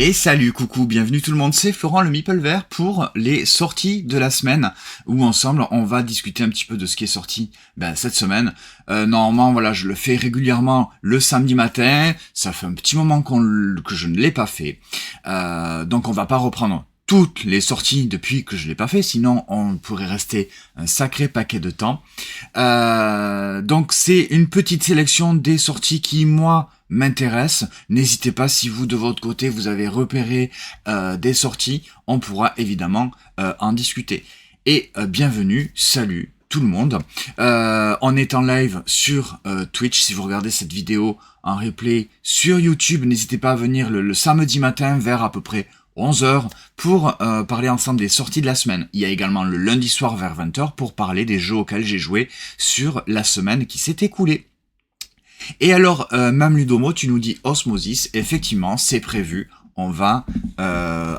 Et salut, coucou, bienvenue tout le monde, c'est Florent le Meeple Vert pour les sorties de la semaine, où ensemble on va discuter un petit peu de ce qui est sorti cette semaine. Normalement, voilà, je le fais régulièrement le samedi matin, ça fait un petit moment que je ne l'ai pas fait, donc on va pas reprendre toutes les sorties depuis que je l'ai pas fait, sinon on pourrait rester un sacré paquet de temps. Donc c'est une petite sélection des sorties qui, moi, m'intéressent. N'hésitez pas, si vous, de votre côté, vous avez repéré des sorties, on pourra évidemment en discuter. Et bienvenue, salut tout le monde. On est en live sur Twitch. Si vous regardez cette vidéo en replay sur YouTube, n'hésitez pas à venir le samedi matin vers à peu près 11h pour parler ensemble des sorties de la semaine. Il y a également le lundi soir vers 20h pour parler des jeux auxquels j'ai joué sur la semaine qui s'est écoulée. Et alors, Mam Ludomo, tu nous dis Osmosis, effectivement, c'est prévu. On va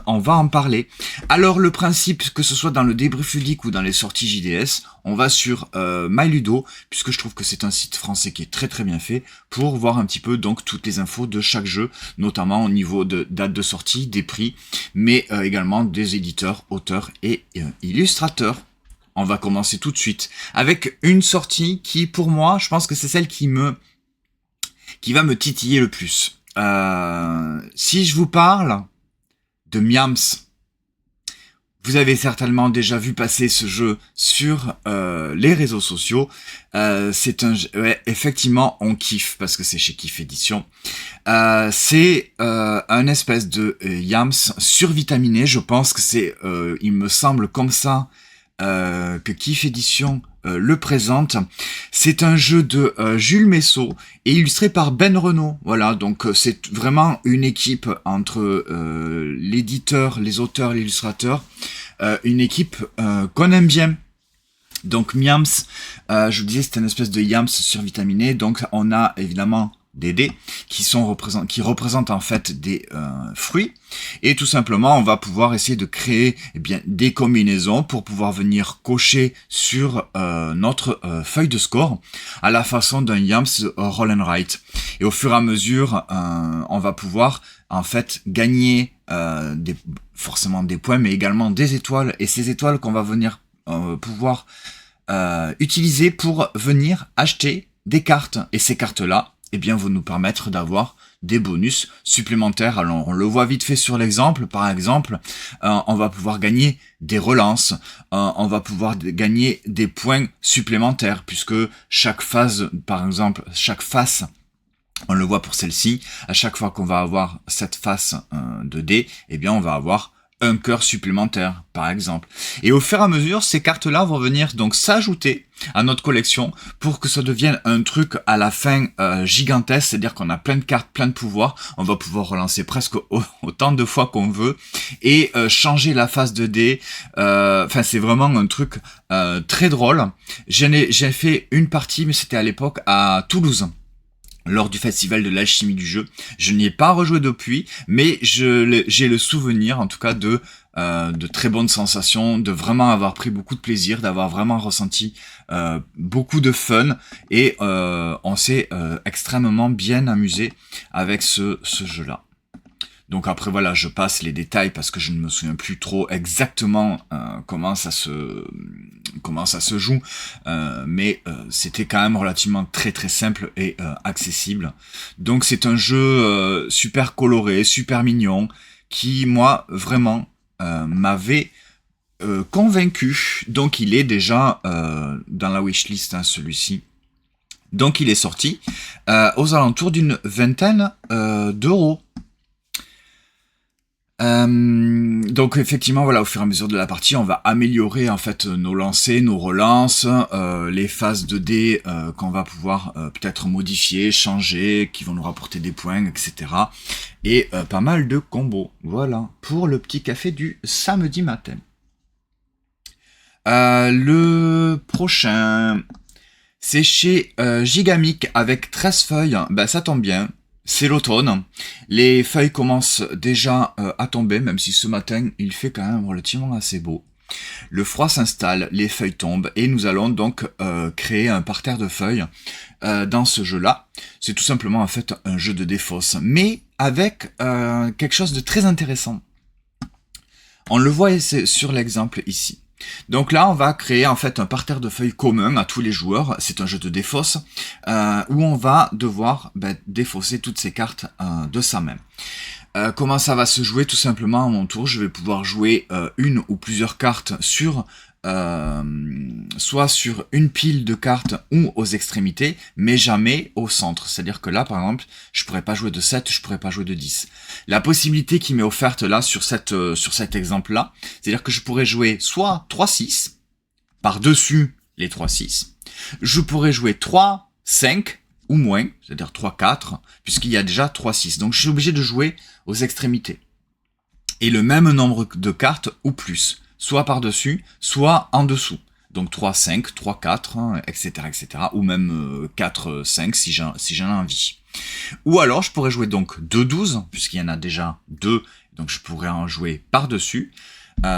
en parler. Alors, le principe, que ce soit dans le débrief ludique ou dans les sorties JDS, on va sur MyLudo, puisque je trouve que c'est un site français qui est très très bien fait, pour voir un petit peu donc toutes les infos de chaque jeu, notamment au niveau de date de sortie, des prix, mais également des éditeurs, auteurs et illustrateurs. On va commencer tout de suite avec une sortie qui, pour moi, je pense que c'est celle qui va me titiller le plus. Si je vous parle de Miams, vous avez certainement déjà vu passer ce jeu sur les réseaux sociaux. C'est un jeu, ouais, effectivement, on kiffe parce que c'est chez Kiff Édition. C'est un espèce de Yams survitaminé. Je pense que c'est, il me semble comme ça que Kiff Édition le présente. C'est un jeu de Jules Messot et illustré par Ben Renaud. Voilà, donc c'est vraiment une équipe entre l'éditeur, les auteurs, l'illustrateur, une équipe qu'on aime bien. Donc Miams, je vous disais, c'est une espèce de Yams survitaminé. Donc on a évidemment des dés qui représentent en fait des fruits, et tout simplement on va pouvoir essayer de créer des combinaisons pour pouvoir venir cocher sur notre feuille de score à la façon d'un Yams roll and write, et au fur et à mesure on va pouvoir en fait gagner forcément des points, mais également des étoiles, et ces étoiles qu'on va venir pouvoir utiliser pour venir acheter des cartes, et ces cartes là vont nous permettre d'avoir des bonus supplémentaires. Alors, on le voit vite fait sur l'exemple. Par exemple, on va pouvoir gagner des relances, on va pouvoir gagner des points supplémentaires, puisque chaque phase, par exemple, chaque face, on le voit pour celle-ci, à chaque fois qu'on va avoir cette face de dés, on va avoir un cœur supplémentaire, par exemple. Et au fur et à mesure, ces cartes-là vont venir donc s'ajouter à notre collection pour que ça devienne un truc à la fin gigantesque, c'est-à-dire qu'on a plein de cartes, plein de pouvoirs, on va pouvoir relancer presque autant de fois qu'on veut et changer la face de dés. Enfin, c'est vraiment un truc très drôle. J'ai fait une partie, mais c'était à l'époque à Toulouse, lors du festival de l'alchimie du jeu. Je n'y ai pas rejoué depuis, mais j'ai le souvenir, en tout cas, de très bonnes sensations, de vraiment avoir pris beaucoup de plaisir, d'avoir vraiment ressenti beaucoup de fun, et on s'est extrêmement bien amusé avec ce jeu-là. Donc après voilà, je passe les détails parce que je ne me souviens plus trop exactement comment ça se joue, mais c'était quand même relativement très très simple et accessible. Donc c'est un jeu super coloré, super mignon, qui moi vraiment m'avait convaincu. Donc il est déjà dans la wishlist, celui-ci. Donc il est sorti aux alentours d'une vingtaine d'euros. Donc effectivement voilà, au fur et à mesure de la partie, on va améliorer en fait nos lancers, nos relances, les phases de dés qu'on va pouvoir peut-être modifier, changer, qui vont nous rapporter des points, etc. Et pas mal de combos. Voilà pour le petit café du samedi matin. Le prochain, c'est chez Gigamic avec 13 feuilles. Ça tombe bien. C'est l'automne, les feuilles commencent déjà à tomber, même si ce matin il fait quand même relativement assez beau. Le froid s'installe, les feuilles tombent et nous allons donc créer un parterre de feuilles dans ce jeu-là. C'est tout simplement en fait un jeu de défausse, mais avec quelque chose de très intéressant. On le voit sur l'exemple ici. Donc là, on va créer en fait un parterre de feuilles commun à tous les joueurs. C'est un jeu de défausse où on va devoir défausser toutes ces cartes de sa main. Comment ça va se jouer? Tout simplement, à mon tour, je vais pouvoir jouer une ou plusieurs cartes sur soit sur une pile de cartes ou aux extrémités, mais jamais au centre. C'est-à-dire que là, par exemple, je pourrais pas jouer de 7, je pourrais pas jouer de 10. La possibilité qui m'est offerte là sur cet exemple-là, c'est-à-dire que je pourrais jouer soit 3-6, par-dessus les 3-6, je pourrais jouer 3-5, ou moins, c'est-à-dire 3-4, puisqu'il y a déjà 3-6. Donc je suis obligé de jouer aux extrémités. Et le même nombre de cartes ou plus, soit par-dessus, soit en dessous. Donc 3-5, 3-4, etc., etc. Ou même 4-5 si j'en ai envie. Ou alors je pourrais jouer donc 2-12, puisqu'il y en a déjà 2, donc je pourrais en jouer par-dessus.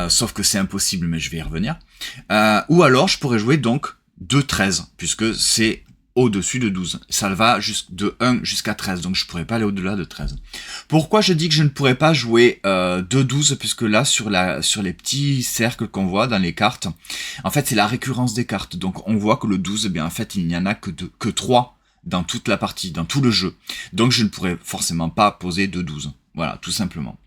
Sauf que c'est impossible, mais je vais y revenir. Ou alors je pourrais jouer donc 2-13, puisque c'est au-dessus de 12. Ça va de 1 jusqu'à 13, donc je pourrais pas aller au-delà de 13. Pourquoi je dis que je ne pourrais pas jouer de 12, puisque là, sur les petits cercles qu'on voit dans les cartes, en fait, c'est la récurrence des cartes. Donc, on voit que le 12, eh bien, en fait, il n'y en a que 3 dans toute la partie, dans tout le jeu. Donc, je ne pourrais forcément pas poser de 12. Voilà, tout simplement.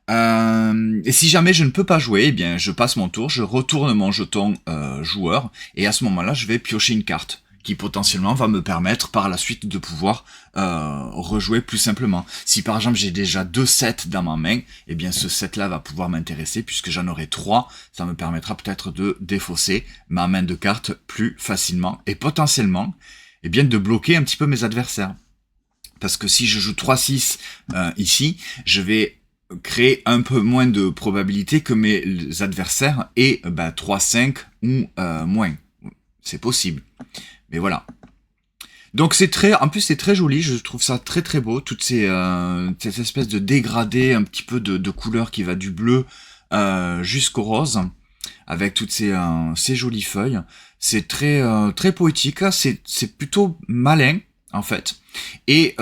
Et si jamais je ne peux pas jouer, eh bien, je passe mon tour, je retourne mon jeton joueur, et à ce moment-là, je vais piocher une carte qui potentiellement va me permettre par la suite de pouvoir rejouer plus simplement. Si par exemple j'ai déjà 2 sets dans ma main, eh bien ce set-là va pouvoir m'intéresser puisque j'en aurai 3, ça me permettra peut-être de défausser ma main de cartes plus facilement et potentiellement eh bien de bloquer un petit peu mes adversaires. Parce que si je joue 3-6 ici, je vais créer un peu moins de probabilité que mes adversaires aient 3-5 ou moins. C'est possible. Mais voilà. Donc en plus c'est très joli, je trouve ça très très beau, toutes cette espèce de dégradé, un petit peu de couleur qui va du bleu jusqu'au rose, avec toutes ces jolies feuilles. C'est très poétique, c'est plutôt malin en fait, et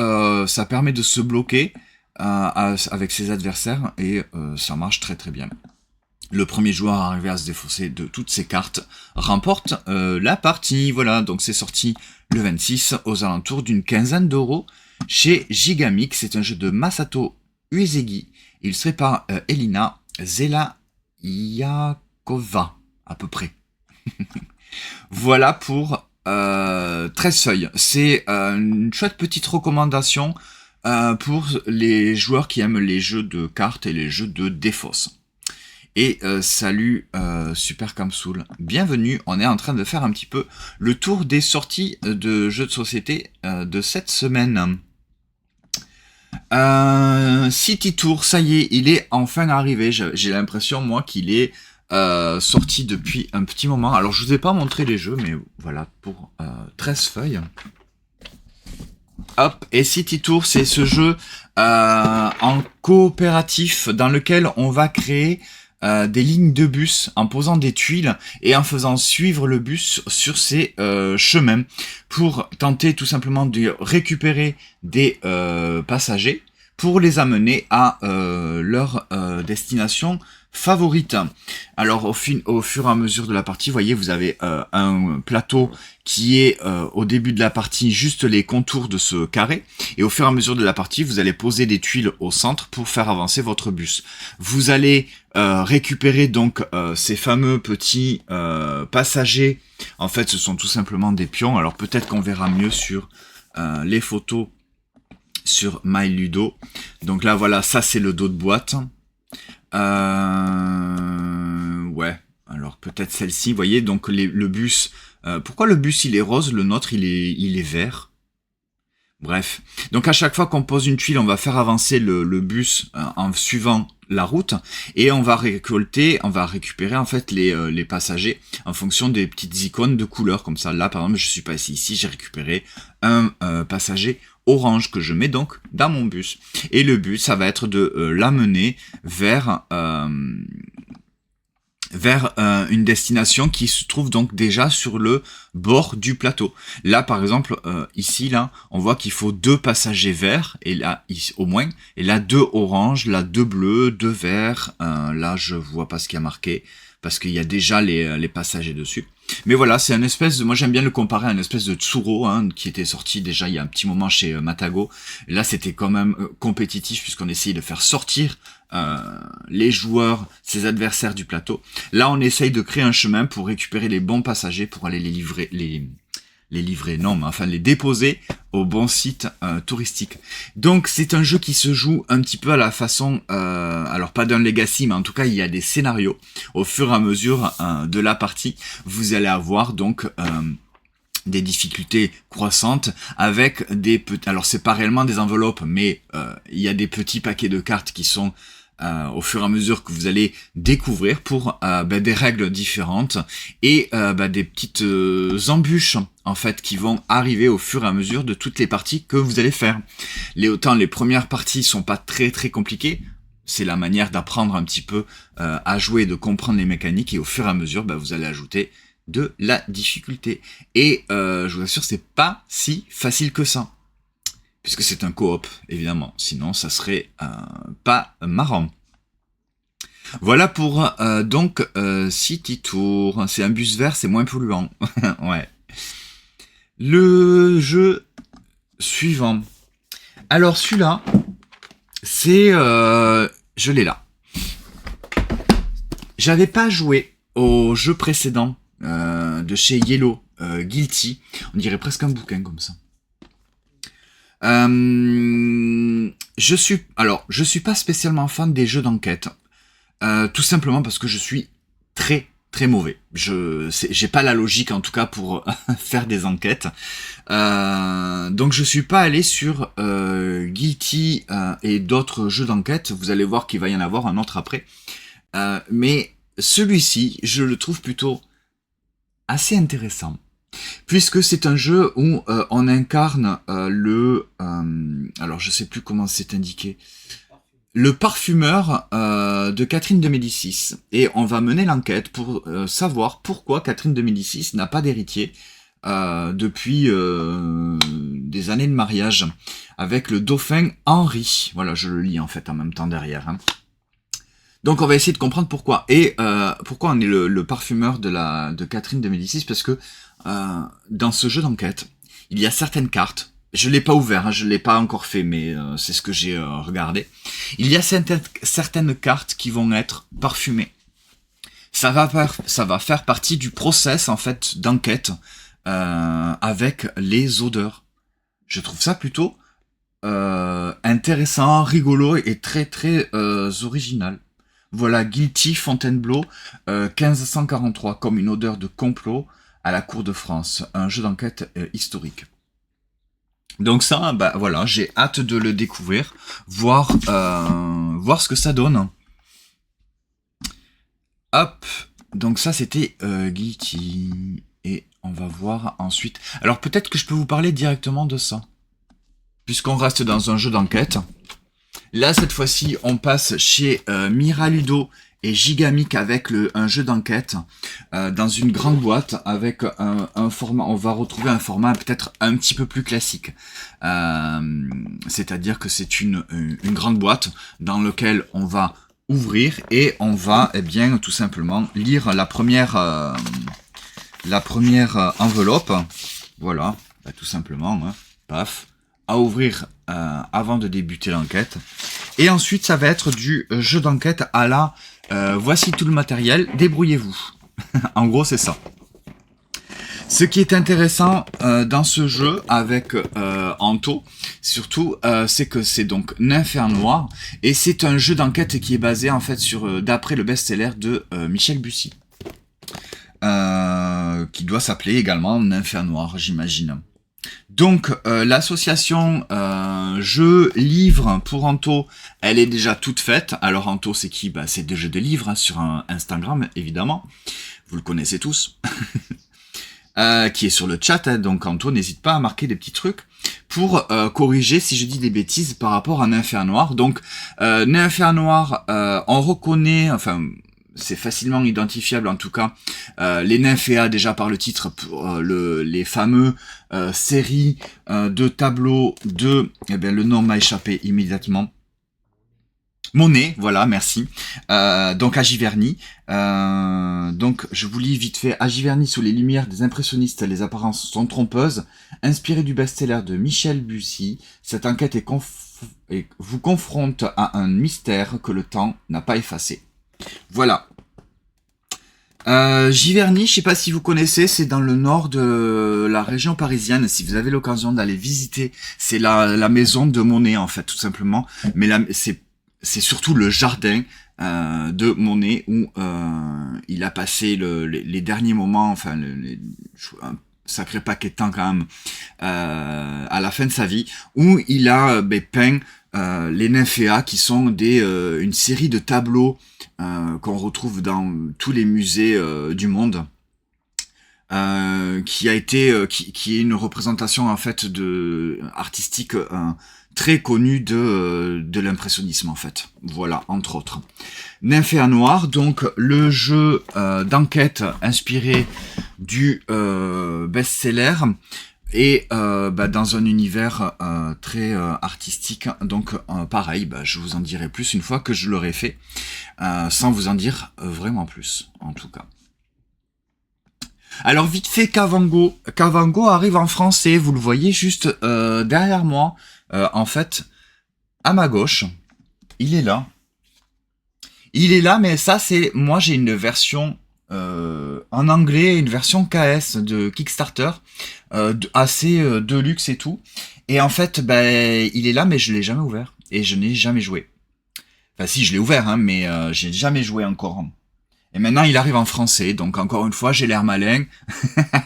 ça permet de se bloquer avec ses adversaires, et ça marche très très bien. Le premier joueur à arriver à se défausser de toutes ses cartes remporte la partie. Voilà, donc c'est sorti le 26 aux alentours d'une quinzaine d'euros chez Gigamix. C'est un jeu de Masato Uesegi, illustré par Elina Zelajakova, à peu près. Voilà pour 13 feuilles. C'est une chouette petite recommandation pour les joueurs qui aiment les jeux de cartes et les jeux de défausse. Et salut Super Camsoul, bienvenue, on est en train de faire un petit peu le tour des sorties de jeux de société de cette semaine. City Tour, ça y est, il est enfin arrivé, j'ai l'impression moi qu'il est sorti depuis un petit moment. Alors je vous ai pas montré les jeux, mais voilà, pour 13 feuilles. Hop, et City Tour, c'est ce jeu en coopératif dans lequel on va créer des lignes de bus en posant des tuiles et en faisant suivre le bus sur ses chemins pour tenter tout simplement de récupérer des passagers pour les amener à leur destination favorite. Alors au fur et à mesure de la partie, vous voyez, vous avez un plateau qui est au début de la partie juste les contours de ce carré, et au fur et à mesure de la partie, vous allez poser des tuiles au centre pour faire avancer votre bus. Vous allez récupérer donc ces fameux petits passagers. En fait, ce sont tout simplement des pions. Alors peut-être qu'on verra mieux sur les photos sur MyLudo. Donc là, voilà, ça c'est le dos de boîte. Ouais, alors peut-être celle-ci, vous voyez, donc le bus, pourquoi le bus il est rose, le nôtre il est vert? Bref, donc à chaque fois qu'on pose une tuile, on va faire avancer le bus en suivant la route, et on va récupérer en fait les passagers en fonction des petites icônes de couleurs, comme ça. Là par exemple, je suis passé ici, j'ai récupéré un passager orange que je mets donc dans mon bus. Et le but, ça va être de l'amener vers vers une destination qui se trouve donc déjà sur le bord du plateau. Là, par exemple, ici, là, on voit qu'il faut 2 passagers verts, et là, ici, au moins, et là, 2 oranges, là, 2 bleus, 2 verts, là, je vois pas ce qu'il y a marqué, parce qu'il y a déjà les passagers dessus. Mais voilà, c'est un espèce de, moi j'aime bien le comparer à une espèce de Tsuro, hein, qui était sorti déjà il y a un petit moment chez Matago. Et là, c'était quand même compétitif, puisqu'on essayait de faire sortir les joueurs, ses adversaires du plateau. Là, on essaye de créer un chemin pour récupérer les bons passagers pour aller les livrer, non, mais enfin les déposer au bon site touristique. Donc c'est un jeu qui se joue un petit peu à la façon, alors pas d'un Legacy, mais en tout cas il y a des scénarios. Au fur et à mesure de la partie, vous allez avoir donc des difficultés croissantes avec des petits... Alors c'est pas réellement des enveloppes, mais il y a des petits paquets de cartes qui sont au fur et à mesure que vous allez découvrir pour des règles différentes et des petites embûches en fait qui vont arriver au fur et à mesure de toutes les parties que vous allez faire. Autant les premières parties sont pas très compliquées, c'est la manière d'apprendre un petit peu à jouer, de comprendre les mécaniques, et au fur et à mesure vous allez ajouter de la difficulté. Et je vous assure, c'est pas si facile que ça. Puisque c'est un coop, évidemment. Sinon, ça serait pas marrant. Voilà pour donc City Tour. C'est un bus vert, c'est moins polluant. Ouais. Le jeu suivant. Alors celui-là, c'est... je l'ai là. J'avais pas joué au jeu précédent de chez Yellow, Guilty. On dirait presque un bouquin comme ça. Je suis pas spécialement fan des jeux d'enquête, tout simplement parce que je suis très mauvais. J'ai pas la logique en tout cas pour faire des enquêtes. Donc je suis pas allé sur Guilty et d'autres jeux d'enquête. Vous allez voir qu'il va y en avoir un autre après. Mais celui-ci, je le trouve plutôt assez intéressant. Puisque c'est un jeu où on incarne alors je sais plus comment c'est indiqué, le parfumeur de Catherine de Médicis. Et on va mener l'enquête pour savoir pourquoi Catherine de Médicis n'a pas d'héritier depuis des années de mariage avec le dauphin Henri. Voilà, je le lis en fait en même temps derrière. Hein. Donc on va essayer de comprendre pourquoi. Et pourquoi on est le parfumeur de Catherine de Médicis, parce que dans ce jeu d'enquête, il y a certaines cartes. Je l'ai pas ouvert, hein, je l'ai pas encore fait, mais c'est ce que j'ai regardé. Il y a certaines cartes qui vont être parfumées. Ça va faire partie du process en fait d'enquête avec les odeurs. Je trouve ça plutôt intéressant, rigolo et très original. Voilà, Guilty Fontainebleau 1543, comme une odeur de complot à la cour de France, un jeu d'enquête historique. Donc ça, voilà, j'ai hâte de le découvrir, voir ce que ça donne. Hop, donc ça c'était Guilty, et on va voir ensuite. Alors peut-être que je peux vous parler directement de ça, puisqu'on reste dans un jeu d'enquête. Là, cette fois-ci, on passe chez Miraludo et Gigamic avec un jeu d'enquête dans une grande boîte avec un format. On va retrouver un format peut-être un petit peu plus classique. C'est-à-dire que c'est une grande boîte dans laquelle on va ouvrir et on va tout simplement lire la première enveloppe. Voilà, tout simplement, hein, paf. À ouvrir avant de débuter l'enquête. Et ensuite, ça va être du jeu d'enquête à la voici tout le matériel, débrouillez-vous. En gros, c'est ça. Ce qui est intéressant dans ce jeu avec Anto, surtout, c'est que c'est donc Nymphéa Noir, et c'est un jeu d'enquête qui est basé en fait sur d'après le best-seller de Michel Bussy, qui doit s'appeler également Nymphéa Noir, j'imagine. Donc l'association jeux livres pour Anto, elle est déjà toute faite. Alors Anto, c'est qui? C'est des jeux de livres hein, sur Instagram évidemment, vous le connaissez tous. Qui est sur le chat, hein. Donc Anto, n'hésite pas à marquer des petits trucs pour corriger si je dis des bêtises par rapport à Nymphéa Noir. Donc Nymphéa Noir, on reconnaît, enfin c'est facilement identifiable en tout cas. Les Nymphéas déjà par le titre, pour les fameux séries de tableaux de, eh bien le nom m'a échappé immédiatement. Monet, voilà, merci. Donc à Giverny. Donc je vous lis vite fait. À Giverny, sous les lumières des impressionnistes, les apparences sont trompeuses. Inspiré du best-seller de Michel Bussy, cette enquête vous confronte à un mystère que le temps n'a pas effacé. Voilà. Giverny, je sais pas si vous connaissez, c'est dans le nord de la région parisienne. Si vous avez l'occasion d'aller visiter, c'est la maison de Monet en fait, tout simplement. Mais là, c'est surtout le jardin de Monet où il a passé les derniers moments, enfin un sacré paquet de temps quand même, à la fin de sa vie, où il a peint les Nymphéas, qui sont une série de tableaux qu'on retrouve dans tous les musées du monde. Qui est une représentation en fait artistique très connue de l'impressionnisme en fait. Voilà, entre autres. Nymphéas Noir, donc le jeu d'enquête inspiré du best-seller et dans un univers très artistique. Donc pareil, je vous en dirai plus une fois que je l'aurai fait, sans vous en dire vraiment plus en tout cas. Alors vite fait, Kavango arrive en français, vous le voyez juste derrière moi, en fait, à ma gauche, il est là. Il est là, mais ça c'est, moi j'ai une version en anglais, une version KS de Kickstarter, assez deluxe et tout. Et en fait, il est là, mais je l'ai jamais ouvert et je n'ai jamais joué. Enfin si, je l'ai ouvert, hein, mais j'ai jamais joué encore. Et maintenant, il arrive en français, donc encore une fois, j'ai l'air malin,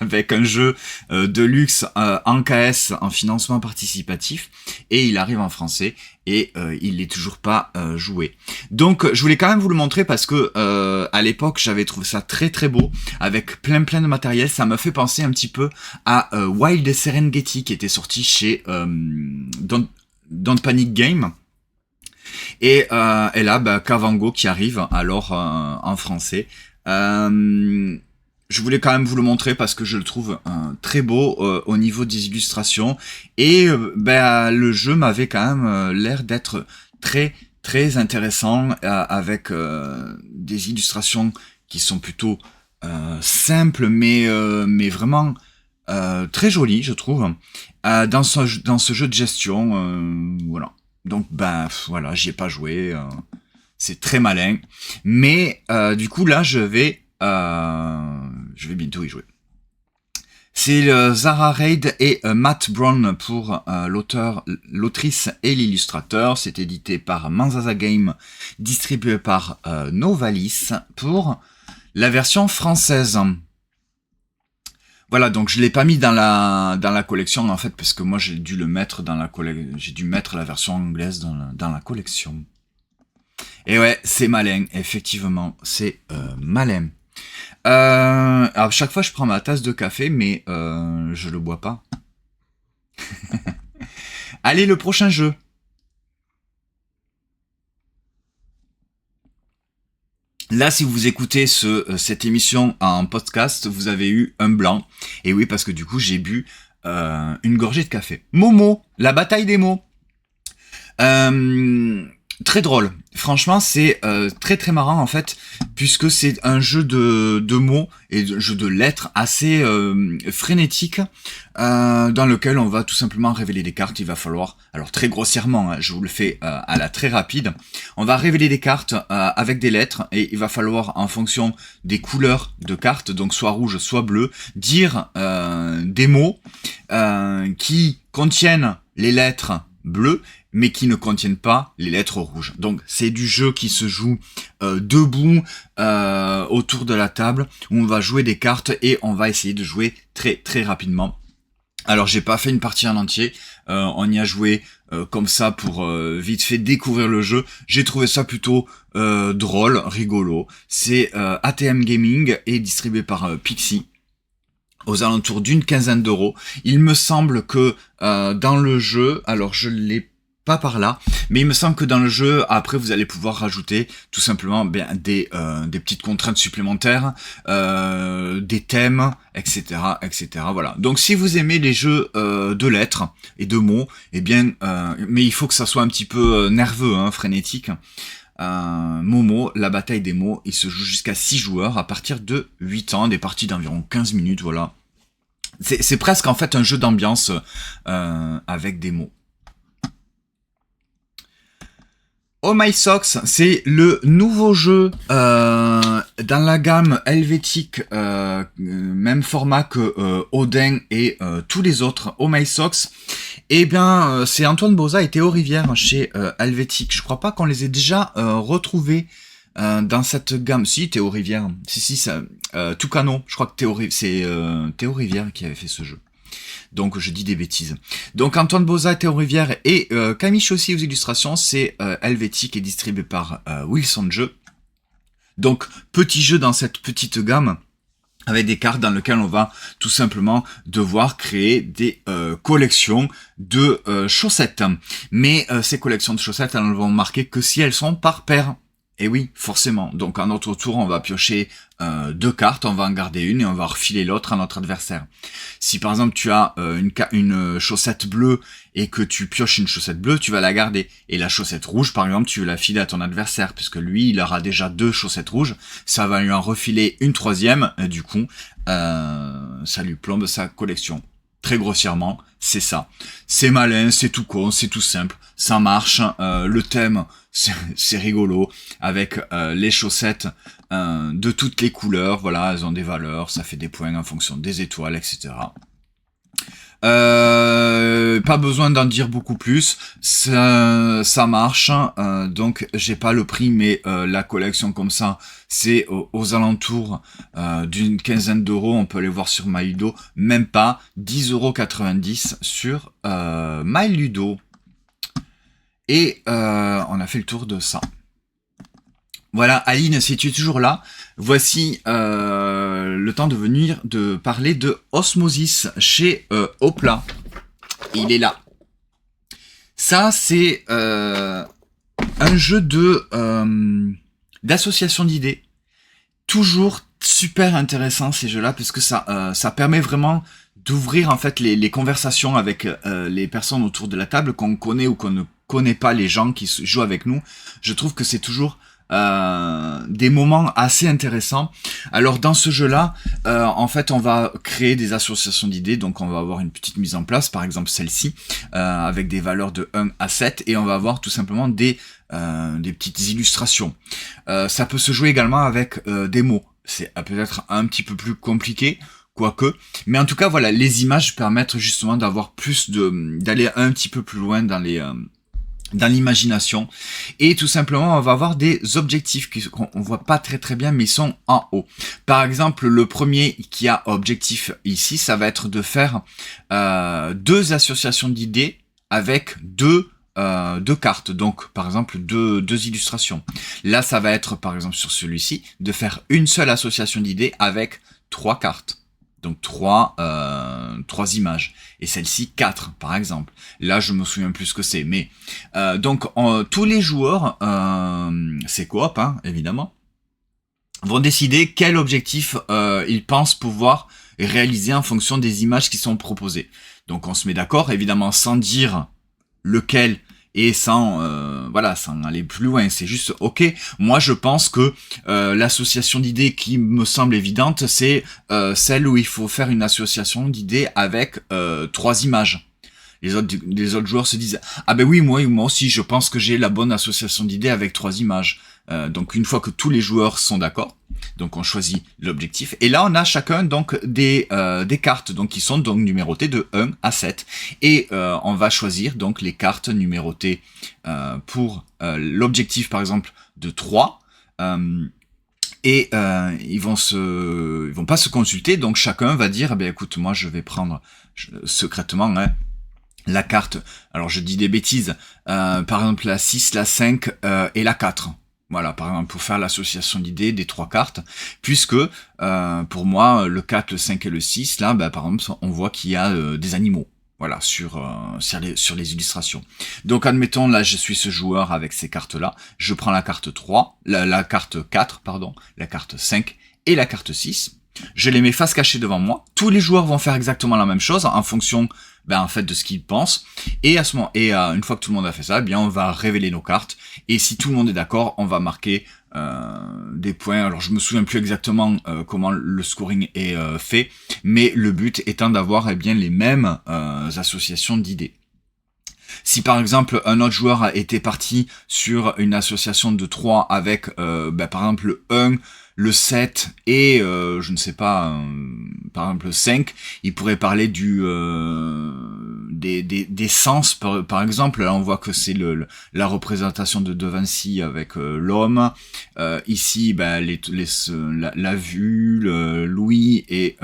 avec un jeu de luxe en KS, en financement participatif, et il arrive en français, et il n'est toujours pas joué. Donc, je voulais quand même vous le montrer, parce que à l'époque, j'avais trouvé ça très très beau, avec plein de matériel. Ça me fait penser un petit peu à Wild Serengeti, qui était sorti chez Don't Panic Game. Et là, Kavango qui arrive alors en français. Je voulais quand même vous le montrer parce que je le trouve très beau au niveau des illustrations. Et le jeu m'avait quand même l'air d'être très intéressant avec des illustrations qui sont plutôt simples mais vraiment très jolies, je trouve, dans ce jeu de gestion. Voilà. Donc voilà, j'y ai pas joué, c'est très malin, mais du coup là je vais bientôt y jouer. C'est Zara Reid et Matt Brown pour l'autrice et l'illustrateur. C'est édité par Manzaza Game, distribué par Novalis pour la version française. Voilà, donc je l'ai pas mis dans la collection en fait parce que moi j'ai dû le mettre j'ai dû mettre la version anglaise dans la collection. Et ouais, c'est malin, effectivement, c'est malin. Alors chaque fois je prends ma tasse de café, mais je le bois pas. Allez, le prochain jeu. Là, si vous écoutez cette émission en podcast, vous avez eu un blanc. Et oui, parce que du coup, j'ai bu une gorgée de café. Momo, la bataille des mots. Très drôle. Franchement, c'est très marrant en fait, puisque c'est un jeu de mots et un jeu de lettres assez frénétique, dans lequel on va tout simplement révéler des cartes. Il va falloir, alors très grossièrement, hein, je vous le fais à la très rapide, on va révéler des cartes avec des lettres et il va falloir, en fonction des couleurs de cartes, donc soit rouge, soit bleu, dire des mots qui contiennent les lettres bleues, mais qui ne contiennent pas les lettres rouges. Donc c'est du jeu qui se joue debout autour de la table, où on va jouer des cartes et on va essayer de jouer très rapidement. Alors j'ai pas fait une partie en entier, on y a joué comme ça pour vite fait découvrir le jeu. J'ai trouvé ça plutôt drôle, rigolo. C'est ATM Gaming et distribué par Pixie, aux alentours d'une quinzaine d'euros. Il me semble que dans le jeu, alors je l'ai pas par là, mais il me semble que dans le jeu, après, vous allez pouvoir rajouter tout simplement des petites contraintes supplémentaires, des thèmes, etc., etc. Voilà. Donc, si vous aimez les jeux de lettres et de mots, eh bien, mais il faut que ça soit un petit peu nerveux, hein, frénétique. Momo, la bataille des mots, il se joue jusqu'à 6 joueurs à partir de 8 ans, des parties d'environ 15 minutes, voilà. C'est presque en fait un jeu d'ambiance avec des mots. Oh My Socks, c'est le nouveau jeu dans la gamme helvétique, même format que Odin et tous les autres. Oh My Socks, eh bien, c'est Antoine Boza et Théo Rivière chez Helvétique. Je crois pas qu'on les ait déjà retrouvés dans cette gamme. Si, Théo Rivière. Si, ça, Toucano. Je crois que c'est Théo Rivière qui avait fait ce jeu. Donc je dis des bêtises. Donc Antoine Boza, Théo Rivière et Camille Chaussy aux illustrations, c'est helvétique et distribué par Wilson Jeux. Donc petit jeu dans cette petite gamme avec des cartes dans lesquelles on va tout simplement devoir créer des collections de chaussettes. Mais ces collections de chaussettes, elles ne vont marquer que si elles sont par paire. Et oui, forcément. Donc à notre tour, on va piocher 2 cartes, on va en garder une et on va refiler l'autre à notre adversaire. Si par exemple tu as une chaussette bleue et que tu pioches une chaussette bleue, tu vas la garder. Et la chaussette rouge, par exemple, tu veux la filer à ton adversaire, puisque lui, il aura déjà 2 chaussettes rouges, ça va lui en refiler une 3e, et du coup, ça lui plombe sa collection. Très grossièrement, c'est ça. C'est malin, c'est tout con, c'est tout simple, ça marche. Le thème, c'est rigolo, avec les chaussettes de toutes les couleurs. Voilà, elles ont des valeurs, ça fait des points en fonction des étoiles, etc. Pas besoin d'en dire beaucoup plus, ça marche, donc j'ai pas le prix, mais la collection comme ça, c'est aux alentours d'une quinzaine d'euros, on peut aller voir sur MyLudo, même pas, 10,90 € sur MyLudo. Et on a fait le tour de ça. Voilà, Aline, si tu es toujours là, voici le temps de venir de parler de Osmosis chez Hopla. Il est là. Ça, c'est un jeu d'association d'idées. Toujours super intéressant ces jeux-là, parce que ça permet vraiment d'ouvrir en fait les conversations avec les personnes autour de la table, qu'on connaît ou qu'on ne connaît pas, les gens qui jouent avec nous. Je trouve que c'est toujours des moments assez intéressants. Alors dans ce jeu-là, en fait, on va créer des associations d'idées, donc on va avoir une petite mise en place, par exemple celle-ci, avec des valeurs de 1 à 7, et on va avoir tout simplement des petites illustrations. Ça peut se jouer également avec des mots. C'est peut-être un petit peu plus compliqué, quoique, mais en tout cas, voilà, les images permettent justement d'avoir d'aller un petit peu plus loin dans l'imagination, et tout simplement on va avoir des objectifs qu'on voit pas très bien, mais ils sont en haut. Par exemple, le premier qui a objectif ici, ça va être de faire 2 associations d'idées avec 2 cartes, donc par exemple deux illustrations. Là, ça va être par exemple sur celui-ci de faire une seule association d'idées avec 3 cartes. Donc 3 images. Et celle-ci 4 par exemple. Là je me souviens plus ce que c'est. Mais donc tous les joueurs, c'est coop hein, évidemment, vont décider quel objectif ils pensent pouvoir réaliser en fonction des images qui sont proposées. Donc on se met d'accord évidemment sans dire lequel et sans aller plus loin. C'est juste ok, moi je pense que l'association d'idées qui me semble évidente, c'est celle où il faut faire une association d'idées avec 3 images. Les autres joueurs se disent ah ben oui, moi aussi je pense que j'ai la bonne association d'idées avec 3 images. Donc une fois que tous les joueurs sont d'accord, donc on choisit l'objectif, et là on a chacun donc des cartes donc qui sont donc numérotées de 1 à 7, et on va choisir donc les cartes numérotées pour l'objectif par exemple de 3, et ils vont pas se consulter, donc chacun va dire eh bien écoute, moi je vais prendre secrètement la carte, alors je dis des bêtises, par exemple la 6, la 5 et la 4. Voilà, par exemple, pour faire l'association d'idées des 3 cartes, puisque pour moi, le 4, le 5 et le 6, là, par exemple, on voit qu'il y a des animaux. Voilà, sur les illustrations. Donc, admettons, là, je suis ce joueur avec ces cartes-là. Je prends la carte 3, la carte 4, pardon, la carte 5 et la carte 6. Je les mets face cachée devant moi. Tous les joueurs vont faire exactement la même chose en fonction, en fait, de ce qu'ils pensent. Et à ce moment, une fois que tout le monde a fait ça, on va révéler nos cartes. Et si tout le monde est d'accord, on va marquer des points. Alors je me souviens plus exactement comment le scoring est fait, mais le but étant d'avoir les mêmes associations d'idées. Si par exemple un autre joueur a été parti sur une association de 3 avec par exemple le 1, le 7 et je ne sais pas, par exemple le 5, il pourrait parler des sens par exemple. Là on voit que c'est la représentation de De Vinci avec l'homme. Ici la vue, l'ouïe et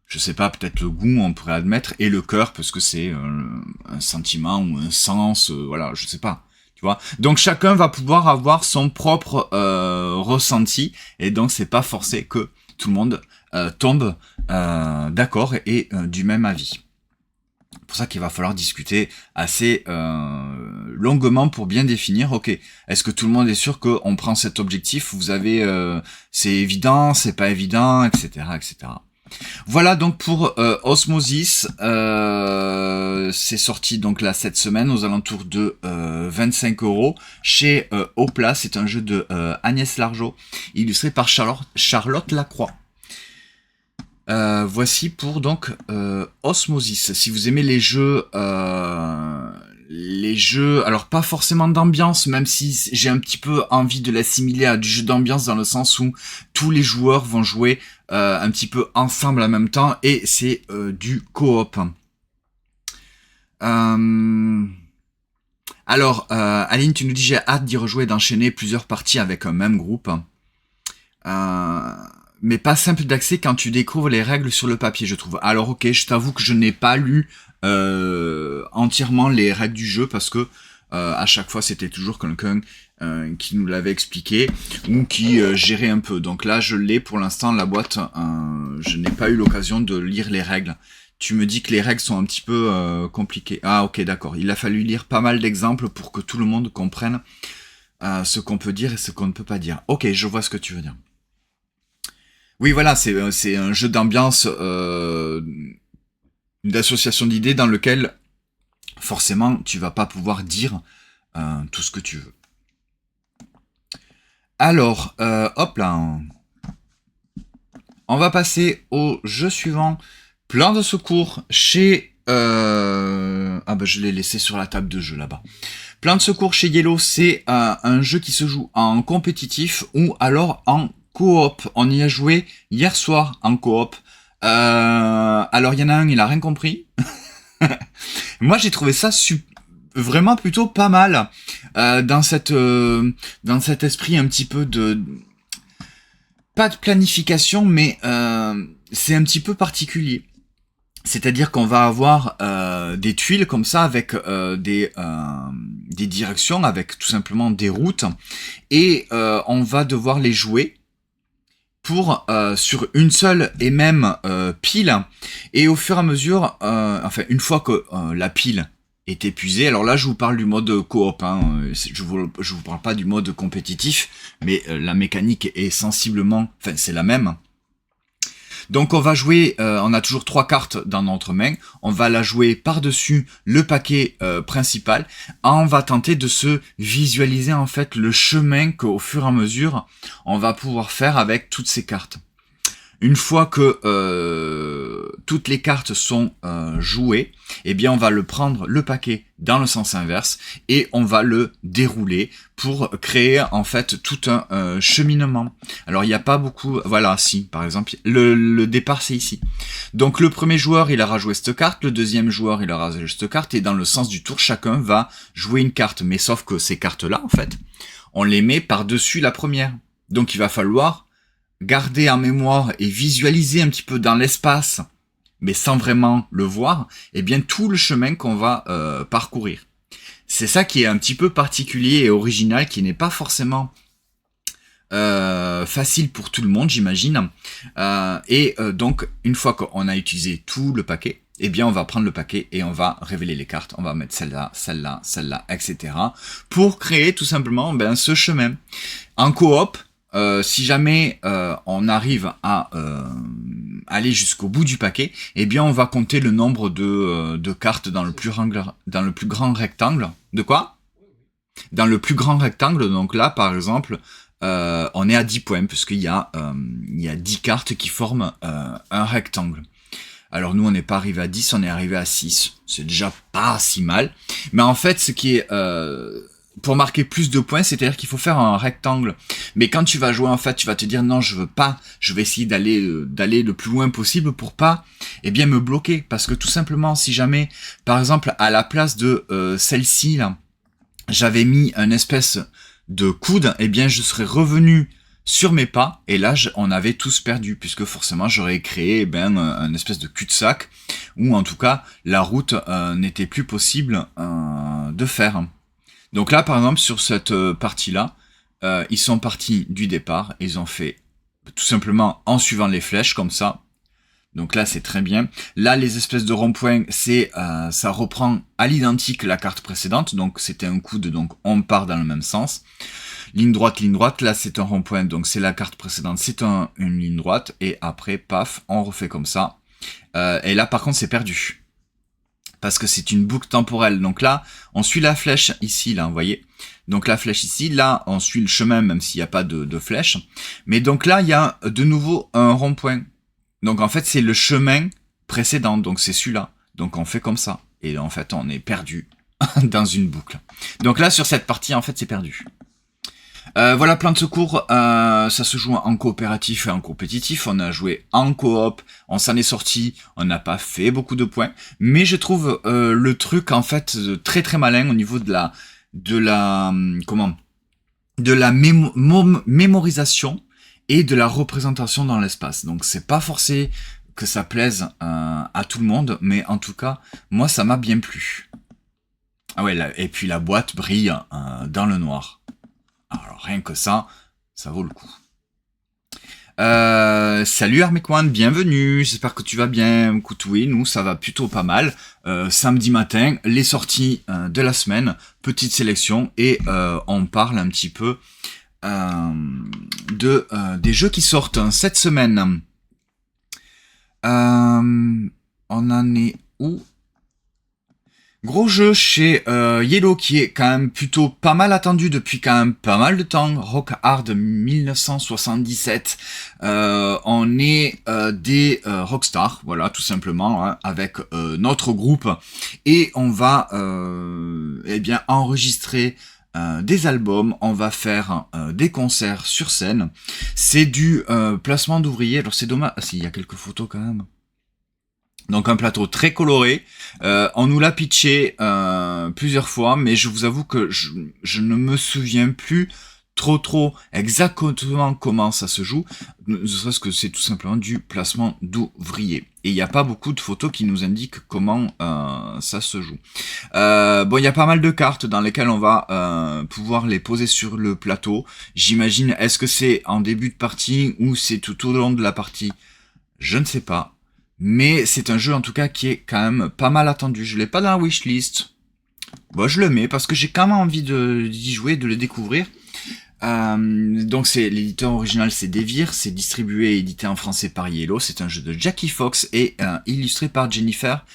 je sais pas, peut-être le goût, on pourrait admettre, et le cœur, parce que c'est un sentiment ou un sens, voilà, je sais pas, tu vois. Donc chacun va pouvoir avoir son propre ressenti, et donc c'est pas forcé que tout le monde tombe d'accord et du même avis. C'est pour ça qu'il va falloir discuter assez longuement pour bien définir, ok, est-ce que tout le monde est sûr qu'on prend cet objectif, vous avez, c'est évident, c'est pas évident, etc., etc. Voilà donc pour Osmosis, c'est sorti donc là cette semaine aux alentours de 25 € chez Opla. C'est un jeu de Agnès Largeau, illustré par Charlotte Lacroix. Voici pour donc Osmosis. Si vous aimez les jeux, alors pas forcément d'ambiance, même si j'ai un petit peu envie de l'assimiler à du jeu d'ambiance dans le sens où tous les joueurs vont jouer un petit peu ensemble en même temps et c'est du coop. Alors, Aline, tu nous dis j'ai hâte d'y rejouer et d'enchaîner plusieurs parties avec un même groupe. Mais pas simple d'accès quand tu découvres les règles sur le papier, je trouve. Alors ok, je t'avoue que je n'ai pas lu entièrement les règles du jeu parce que à chaque fois c'était toujours quelqu'un qui nous l'avait expliqué ou qui gérait un peu. Donc là je l'ai pour l'instant, la boîte, je n'ai pas eu l'occasion de lire les règles. Tu me dis que les règles sont un petit peu compliquées. Ah ok, d'accord, il a fallu lire pas mal d'exemples pour que tout le monde comprenne ce qu'on peut dire et ce qu'on ne peut pas dire. Ok, je vois ce que tu veux dire. Oui, voilà, c'est un jeu d'ambiance, d'association d'idées dans lequel, forcément, tu vas pas pouvoir dire tout ce que tu veux. Alors, hop là. On va passer au jeu suivant. Plan de secours chez... je l'ai laissé sur la table de jeu là-bas. Plan de secours chez Yellow, c'est un jeu qui se joue en compétitif ou alors en coop. On y a joué hier soir en coop. Alors il y en a un, il a rien compris. Moi j'ai trouvé ça vraiment plutôt pas mal dans cet esprit un petit peu de pas de planification, mais c'est un petit peu particulier. C'est-à-dire qu'on va avoir des tuiles comme ça avec des directions, avec tout simplement des routes, et on va devoir les jouer pour sur une seule et même pile, et au fur et à mesure, une fois que la pile est épuisée, alors là je vous parle du mode coop, je vous parle pas du mode compétitif, mais la mécanique est sensiblement, c'est la même. Donc on va jouer, on a toujours 3 cartes dans notre main, on va la jouer par-dessus le paquet principal, on va tenter de se visualiser en fait le chemin qu'au fur et à mesure on va pouvoir faire avec toutes ces cartes. Une fois que toutes les cartes sont jouées, on va prendre le paquet dans le sens inverse et on va le dérouler pour créer en fait tout un cheminement. Alors il n'y a pas beaucoup, voilà, si par exemple le départ c'est ici. Donc le premier joueur il aura joué cette carte, le deuxième joueur il aura joué cette carte et dans le sens du tour chacun va jouer une carte. Mais sauf que ces cartes là en fait, on les met par-dessus la première. Donc il va falloir garder en mémoire et visualiser un petit peu dans l'espace, mais sans vraiment le voir, tout le chemin qu'on va parcourir. C'est ça qui est un petit peu particulier et original, qui n'est pas forcément facile pour tout le monde, j'imagine. Donc, une fois qu'on a utilisé tout le paquet, eh bien on va prendre le paquet et on va révéler les cartes. On va mettre celle-là, celle-là, celle-là, etc. pour créer tout simplement ce chemin. En coop, si jamais on arrive à aller jusqu'au bout du paquet, eh bien on va compter le nombre de cartes dans le plus grand rectangle. De quoi? Dans le plus grand rectangle, donc là par exemple, on est à 10 points, puisqu'il y a 10 cartes qui forment un rectangle. Alors nous on n'est pas arrivé à 10, on est arrivé à 6. C'est déjà pas si mal. Mais en fait ce qui est... pour marquer plus de points, c'est-à-dire qu'il faut faire un rectangle. Mais quand tu vas jouer, en fait, tu vas te dire non, je veux pas. Je vais essayer d'aller le plus loin possible pour pas, me bloquer. Parce que tout simplement, si jamais, par exemple, à la place de celle-ci là, j'avais mis une espèce de coude, je serais revenu sur mes pas, et là, on avait tous perdu, puisque forcément, j'aurais créé un espèce de cul-de-sac, où en tout cas, la route n'était plus possible de faire. Donc là, par exemple, sur cette partie-là, ils sont partis du départ, ils ont fait tout simplement en suivant les flèches, comme ça. Donc là, c'est très bien. Là, les espèces de ronds-points, ça reprend à l'identique la carte précédente, donc c'était un coude, donc on part dans le même sens. Ligne droite, là c'est un rond-point, donc c'est la carte précédente, c'est une ligne droite, et après, paf, on refait comme ça. Et là, par contre, c'est perdu. Parce que c'est une boucle temporelle. Donc là, on suit la flèche ici, là, vous voyez. Donc la flèche ici, là, on suit le chemin, même s'il n'y a pas de flèche. Mais donc là, il y a de nouveau un rond-point. Donc en fait, c'est le chemin précédent, donc c'est celui-là. Donc on fait comme ça. Et en fait, on est perdu dans une boucle. Donc là, sur cette partie, en fait, c'est perdu. Voilà, plan de secours, ça se joue en coopératif et en compétitif. On a joué en coop, on s'en est sorti, on n'a pas fait beaucoup de points, mais je trouve le truc en fait très très malin au niveau de la mémorisation et de la représentation dans l'espace. Donc c'est pas forcé que ça plaise à tout le monde, mais en tout cas, moi ça m'a bien plu. Ah ouais, et puis la boîte brille dans le noir. Alors rien que ça vaut le coup. Salut Armekwan, bienvenue, j'espère que tu vas bien. Écoute, oui, nous ça va plutôt pas mal. Samedi matin, les sorties de la semaine, petite sélection, et on parle un petit peu des jeux qui sortent cette semaine. On en est où? Gros jeu chez Yellow qui est quand même plutôt pas mal attendu depuis quand même pas mal de temps. Rock Hard 1977. On est des rockstars, voilà, tout simplement, hein, avec notre groupe. Et on va enregistrer des albums, on va faire des concerts sur scène. C'est du placement d'ouvriers. Alors c'est dommage, il y a quelques photos quand même. Donc un plateau très coloré, on nous l'a pitché plusieurs fois, mais je vous avoue que je ne me souviens plus trop exactement comment ça se joue, ne serait-ce que c'est tout simplement du placement d'ouvriers. Et il n'y a pas beaucoup de photos qui nous indiquent comment ça se joue. Bon, il y a pas mal de cartes dans lesquelles on va pouvoir les poser sur le plateau. J'imagine, est-ce que c'est en début de partie ou c'est tout au long de la partie? Je ne sais pas. Mais c'est un jeu en tout cas qui est quand même pas mal attendu. Je l'ai pas dans la wishlist. Bon, je le mets parce que j'ai quand même envie d'y jouer, de le découvrir. Donc c'est l'éditeur original, c'est Devir, c'est distribué et édité en français par Yellow. C'est un jeu de Jackie Fox et illustré par Jennifer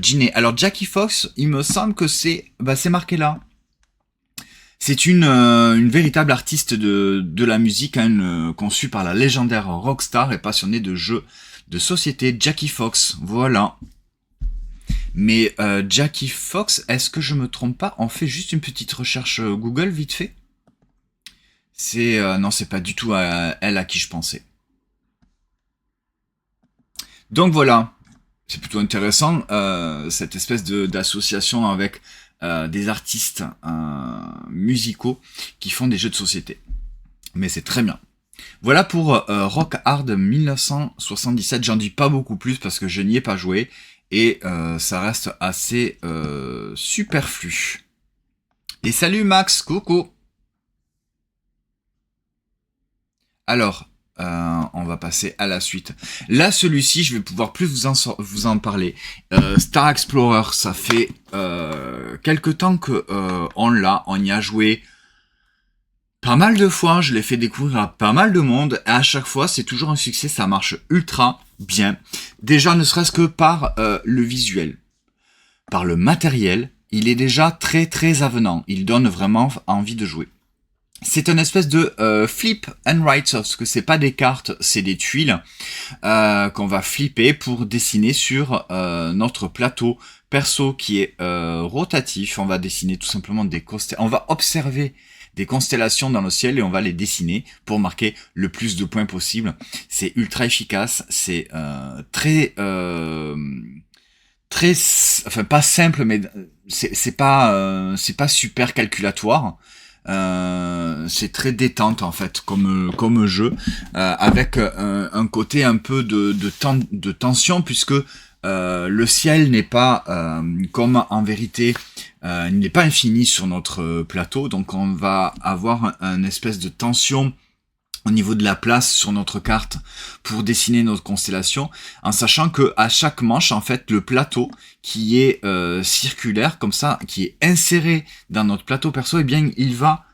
Giney. Alors Jackie Fox, il me semble que c'est marqué là. C'est une véritable artiste de la musique, hein, conçue par la légendaire rockstar et passionnée de jeux de société Jackie Fox, voilà. Mais Jackie Fox, est-ce que je me trompe pas? On fait juste une petite recherche Google vite fait. Non, c'est pas du tout elle à qui je pensais. Donc voilà, c'est plutôt intéressant cette espèce d'association avec des artistes musicaux qui font des jeux de société. Mais c'est très bien. Voilà pour Rock Hard 1977, j'en dis pas beaucoup plus parce que je n'y ai pas joué et ça reste assez superflu. Et salut Max, coucou. Alors, on va passer à la suite. Là, celui-ci, je vais pouvoir plus vous en parler. Star Explorer, ça fait quelque temps que on y a joué pas mal de fois, je l'ai fait découvrir à pas mal de monde, et à chaque fois, c'est toujours un succès, ça marche ultra bien. Déjà, ne serait-ce que par le visuel, par le matériel, il est déjà très très avenant, il donne vraiment envie de jouer. C'est une espèce de flip and write, sauf que c'est pas des cartes, c'est des tuiles qu'on va flipper pour dessiner sur notre plateau perso qui est rotatif. On va dessiner tout simplement on va observer des constellations dans le ciel et on va les dessiner pour marquer le plus de points possible. C'est ultra efficace, c'est enfin pas simple, mais c'est pas super calculatoire. C'est très détente en fait comme jeu, avec un côté un peu de tension, puisque le ciel n'est pas comme en vérité il n'est pas infini sur notre plateau, donc on va avoir un espèce de tension au niveau de la place sur notre carte pour dessiner notre constellation, en sachant que à chaque manche, en fait, le plateau qui est circulaire, comme ça, qui est inséré dans notre plateau perso, eh bien, il va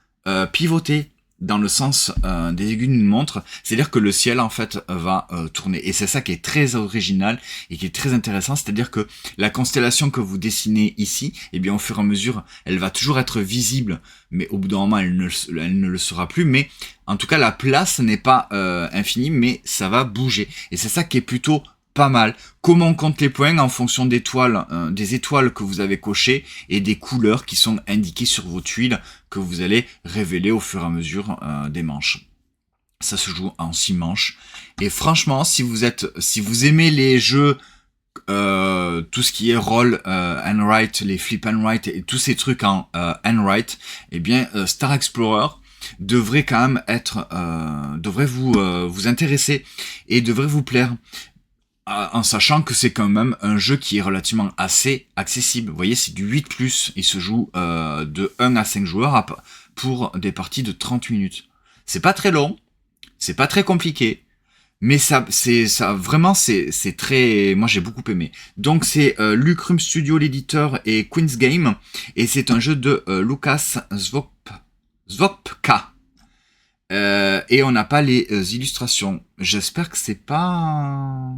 pivoter dans le sens des aiguilles d'une montre, c'est-à-dire que le ciel en fait va tourner, et c'est ça qui est très original et qui est très intéressant, c'est-à-dire que la constellation que vous dessinez ici, eh bien au fur et à mesure, elle va toujours être visible, mais au bout d'un moment elle ne le sera plus, mais en tout cas la place n'est pas infinie, mais ça va bouger, et c'est ça qui est plutôt pas mal. Comment on compte les points? En fonction des étoiles que vous avez cochées et des couleurs qui sont indiquées sur vos tuiles que vous allez révéler au fur et à mesure des manches. Ça se joue en 6 manches. Et franchement, si vous aimez les jeux, tout ce qui est roll and write, les flip and write et tous ces trucs en and write, eh bien Star Explorer devrait quand même devrait vous intéresser et devrait vous plaire, en sachant que c'est quand même un jeu qui est relativement assez accessible. Vous voyez, c'est du 8+, il se joue de 1 à 5 joueurs pour des parties de 30 minutes. C'est pas très long, c'est pas très compliqué, mais vraiment c'est très, moi j'ai beaucoup aimé. Donc c'est Lucrum Studio l'éditeur et Queen's Game, et c'est un jeu de Lucas Zvopka. Et on n'a pas les illustrations. J'espère que c'est pas...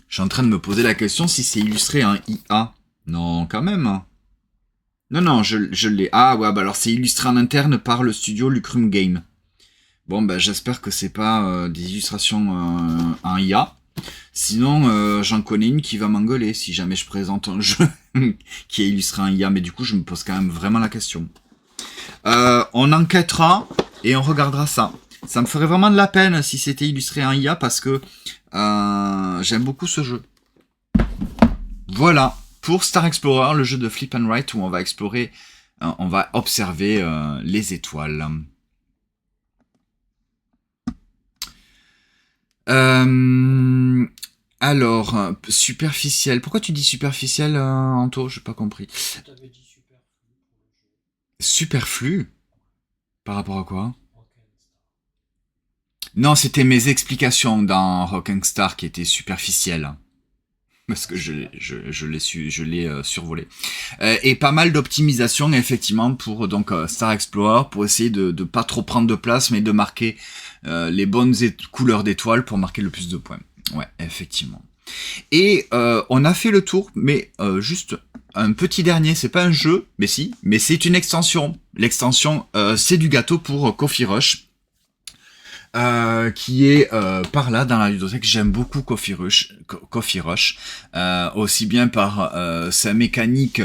Je suis en train de me poser la question si c'est illustré en IA. Non, quand même. Non, je l'ai. Ah ouais, bah alors c'est illustré en interne par le studio Lucrum Game. Bon, bah j'espère que c'est pas des illustrations en IA. Sinon, j'en connais une qui va m'engueuler si jamais je présente un jeu qui est illustré en IA. Mais du coup, je me pose quand même vraiment la question. On enquêtera et on regardera ça. Ça me ferait vraiment de la peine si c'était illustré en IA, parce que j'aime beaucoup ce jeu. Voilà, pour Star Explorer, le jeu de Flip and Write où on va explorer, on va observer les étoiles. Alors, superficiel. Pourquoi tu dis superficiel, Anto? J'ai pas compris. T'avais dit superflu pour le jeu. Superflu? Par rapport à quoi? Non, c'était mes explications dans Rocking Star qui étaient superficielles. Parce que je l'ai survolé. Et pas mal d'optimisation, effectivement, pour donc Star Explorer, pour essayer de pas trop prendre de place, mais de marquer les bonnes couleurs d'étoiles pour marquer le plus de points. Ouais, effectivement. Et on a fait le tour, mais juste un petit dernier, c'est pas un jeu, mais si, mais c'est une extension. L'extension, c'est du gâteau pour Coffee Rush. Qui est par là dans la ludothèque. J'aime beaucoup Coffee Rush, aussi bien par sa mécanique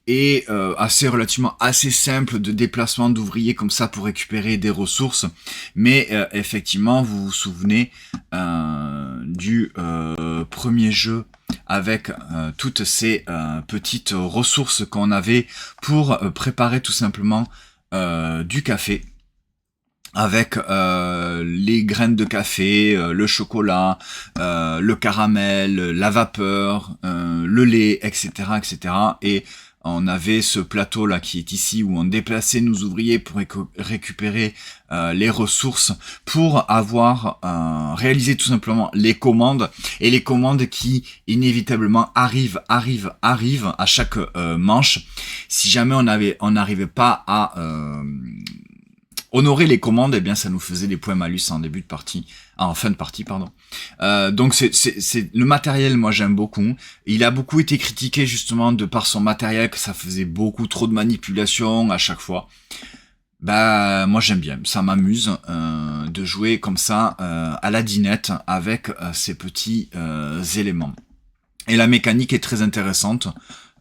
et relativement assez simple de déplacement d'ouvriers comme ça pour récupérer des ressources, mais effectivement vous vous souvenez du premier jeu avec toutes ces petites ressources qu'on avait pour préparer tout simplement du café. avec les graines de café, le chocolat, le caramel, la vapeur, le lait, etc., etc. Et on avait ce plateau là qui est ici où on déplaçait nos ouvriers pour récupérer les ressources pour avoir réalisé tout simplement les commandes, et les commandes qui inévitablement arrivent à chaque manche. Si jamais on n'arrivait pas à honorer les commandes, eh bien ça nous faisait des points malus en début de partie, en fin de partie, pardon. Donc c'est le matériel, moi j'aime beaucoup. Il a beaucoup été critiqué justement de par son matériel, que ça faisait beaucoup trop de manipulation à chaque fois. Bah moi j'aime bien, ça m'amuse de jouer comme ça à la dinette avec ces petits éléments. Et la mécanique est très intéressante.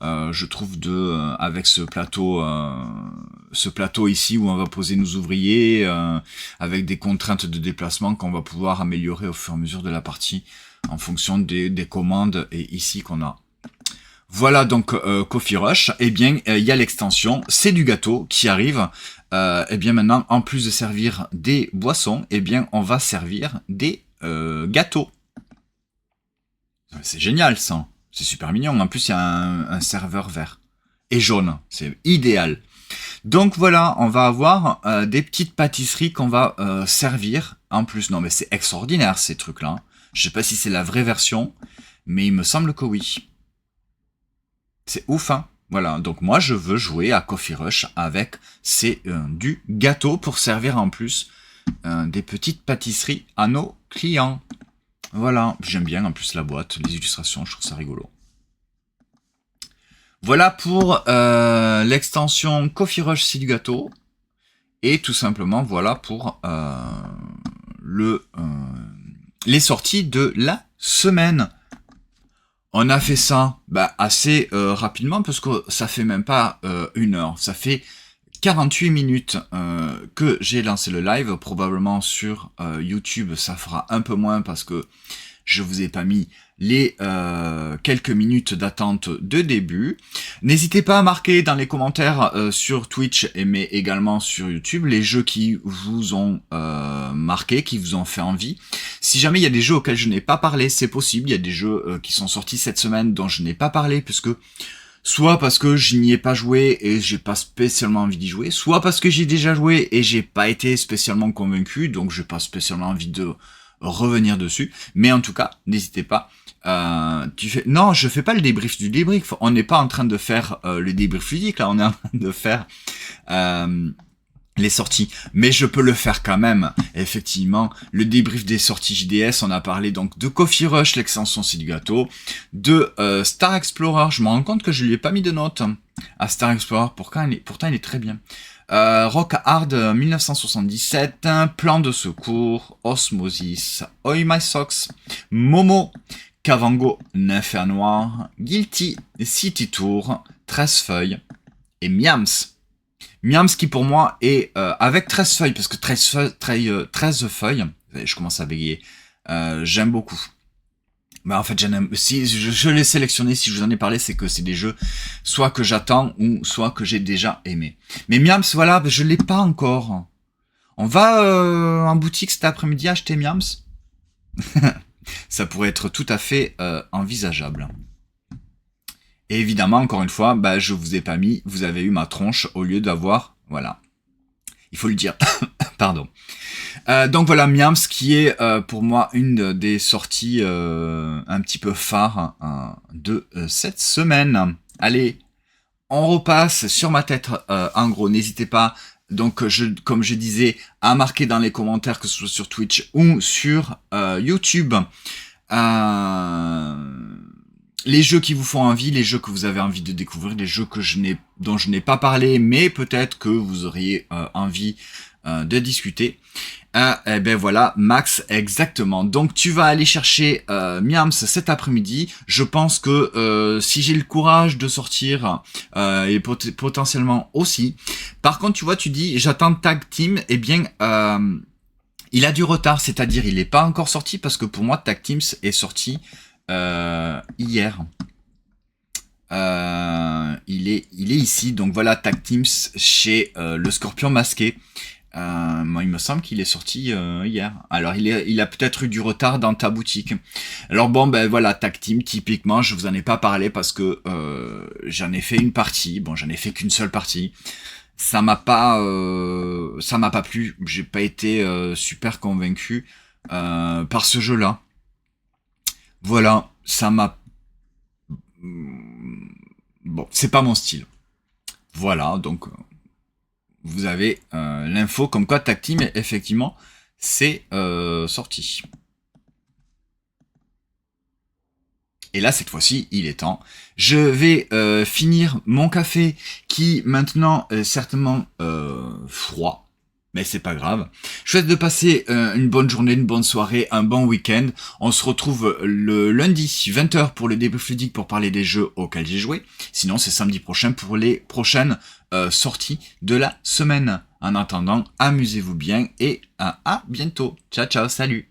Je trouve avec ce plateau ici où on va poser nos ouvriers, avec des contraintes de déplacement qu'on va pouvoir améliorer au fur et à mesure de la partie en fonction des commandes et ici qu'on a. Voilà donc Coffee Rush. Eh bien il y a l'extension C'est du gâteau qui arrive. Eh bien maintenant, en plus de servir des boissons, eh bien on va servir des gâteaux. C'est génial ça. C'est super mignon. En plus, il y a un serveur vert et jaune. C'est idéal. Donc voilà, on va avoir des petites pâtisseries qu'on va servir. En plus, non mais c'est extraordinaire ces trucs-là. Je sais pas si c'est la vraie version, mais il me semble que oui. C'est ouf, hein. Voilà, donc moi je veux jouer à Coffee Rush avec du gâteau pour servir en plus des petites pâtisseries à nos clients. Voilà, j'aime bien en plus la boîte, les illustrations, je trouve ça rigolo. Voilà pour l'extension Coffee Rush C'est du gâteau. Et tout simplement, voilà pour les sorties de la semaine. On a fait ça assez rapidement parce que ça fait même pas 1 heure. Ça fait 48 minutes que j'ai lancé le live. Probablement sur YouTube, ça fera un peu moins parce que je vous ai pas mis les quelques minutes d'attente de début. N'hésitez pas à marquer dans les commentaires sur Twitch mais également sur YouTube les jeux qui vous ont marqué, qui vous ont fait envie. Si jamais il y a des jeux auxquels je n'ai pas parlé, c'est possible. Il y a des jeux qui sont sortis cette semaine dont je n'ai pas parlé puisque soit parce que je n'y ai pas joué et j'ai pas spécialement envie d'y jouer, soit parce que j'ai déjà joué et j'ai pas été spécialement convaincu, donc j'ai pas spécialement envie de revenir dessus. Mais en tout cas, n'hésitez pas. Non, je fais pas le débrief du débrief. On n'est pas en train de faire le débrief ludique, là. On est en train de faire les sorties. Mais je peux le faire quand même. Effectivement, le débrief des sorties JDS, on a parlé donc de Coffee Rush, l'extension C'est du gâteau, de Star Explorer. Je me rends compte que je lui ai pas mis de note à Star Explorer. Pourtant, il est très bien. Rock Hard 1977, Plan de secours, Osmosis, Oi My Socks, Momo, Kavango, Nymphaire Noire, Guilty, City Tour, 13 feuilles et Miams. Miams qui pour moi est avec 13 feuilles, parce que 13 feuilles, je commence à bégayer, j'aime beaucoup. Bah en fait, si je l'ai sélectionné, si je vous en ai parlé, c'est que c'est des jeux soit que j'attends ou soit que j'ai déjà aimé. Mais Miams, voilà, je l'ai pas encore. On va en boutique cet après-midi acheter Miams. Ça pourrait être tout à fait envisageable. Et évidemment, encore une fois, je vous ai pas mis, vous avez eu ma tronche au lieu d'avoir, voilà. Il faut le dire. Pardon. Donc voilà, Miams qui est pour moi une des sorties un petit peu phares de cette semaine. Allez, on repasse sur ma tête en gros. N'hésitez pas, donc comme je disais, à marquer dans les commentaires, que ce soit sur Twitch ou sur YouTube, les jeux qui vous font envie, les jeux que vous avez envie de découvrir, les jeux dont je n'ai pas parlé, mais peut-être que vous auriez envie de discuter. Eh ben voilà, Max, exactement. Donc tu vas aller chercher Miams cet après-midi. Je pense que si j'ai le courage de sortir, et potentiellement aussi. Par contre, tu vois, tu dis j'attends Tag Team. Eh bien, il a du retard, c'est-à-dire il n'est pas encore sorti parce que pour moi Tag Teams est sorti hier. Il est ici, donc voilà Tag Teams chez le Scorpion Masqué. Moi, il me semble qu'il est sorti hier. Alors, il a peut-être eu du retard dans ta boutique. Alors bon, ben voilà, Tag Team, typiquement, je vous en ai pas parlé parce que j'en ai fait une partie. Bon, j'en ai fait qu'une seule partie. Ça m'a pas plu. J'ai pas été super convaincu par ce jeu-là. Voilà, ça m'a. Bon, c'est pas mon style. Voilà, donc vous avez l'info comme quoi Tag Team, effectivement, c'est sorti. Et là, cette fois-ci, il est temps. Je vais finir mon café qui, maintenant, est certainement froid. Mais c'est pas grave. Je souhaite de passer une bonne journée, une bonne soirée, un bon week-end. On se retrouve le lundi, 20h pour le débrief ludique pour parler des jeux auxquels j'ai joué. Sinon, c'est samedi prochain pour les prochaines sorties de la semaine. En attendant, amusez-vous bien et à bientôt. Ciao, ciao, salut.